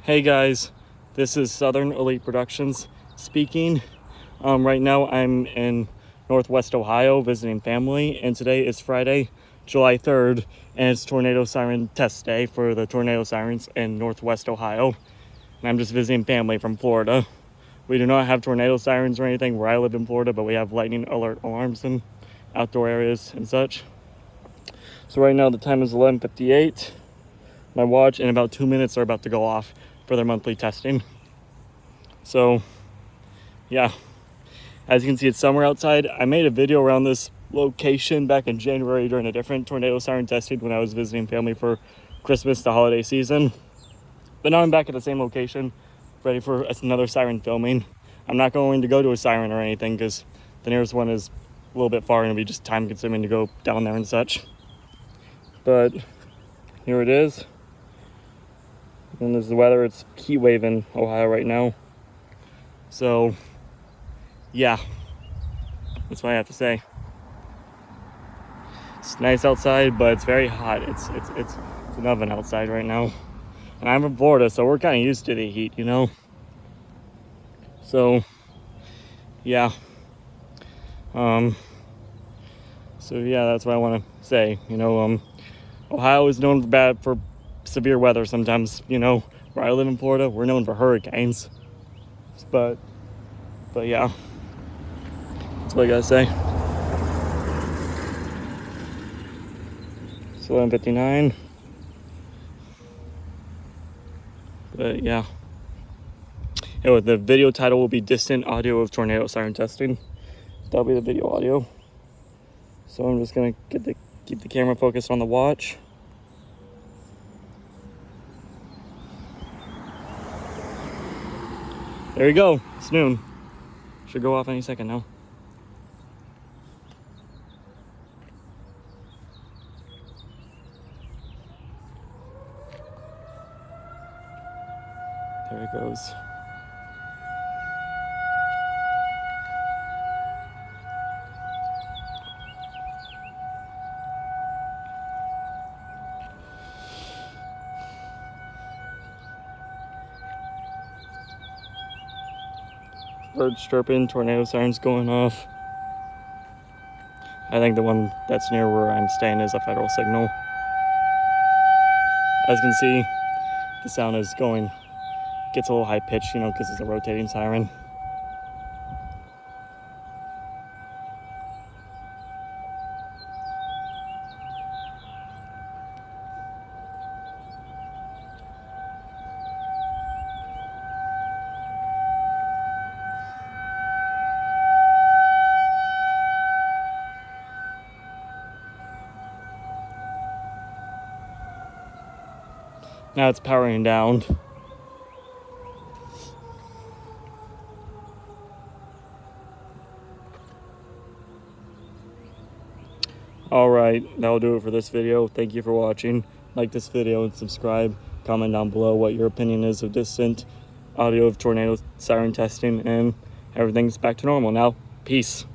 Hey guys, this is Southern Elite Productions speaking. Right now I'm in Northwest Ohio visiting family, and today is Friday, July 3rd, and it's tornado siren test day for the tornado sirens in Northwest Ohio. And I'm just visiting family from Florida. We do not have tornado sirens or anything where I live in Florida, but we have lightning alert alarms in outdoor areas and such. So right now the time is 11:58. My watch in about 2 minutes are about to go off for their monthly testing. So yeah, as you can see, it's summer outside. I made a video around this location back in January during a different tornado siren testing when I was visiting family for Christmas, the holiday season. But now I'm back at the same location, ready for another siren filming. I'm not going to go to a siren or anything because the nearest one is a little bit far and it'll be just time consuming to go down there and such. But here it is. And there's the weather. It's heat wave in Ohio right now. So yeah, that's what I have to say. It's nice outside, but it's very hot. It's an oven outside right now. And I'm from Florida, so we're kind of used to the heat, you know? So yeah. So yeah, that's what I want to say. You know, Ohio is known for severe weather sometimes, you know. Where I live in Florida, we're known for hurricanes. But yeah, that's what I gotta say. It's 11:59. But yeah. Anyway, the video title will be Distant Audio of Tornado Siren Testing. That'll be the video audio. So I'm just gonna keep the camera focused on the watch. There you go. It's noon. Should go off any second now. There it goes. Birds chirping, tornado sirens going off. I think the one that's near where I'm staying is a federal signal. As you can see, the sound is gets a little high pitched, you know, because it's a rotating siren. Now it's powering down. Alright, that'll do it for this video. Thank you for watching. Like this video and subscribe. Comment down below what your opinion is of distant audio of tornado siren testing, and everything's back to normal now. Peace.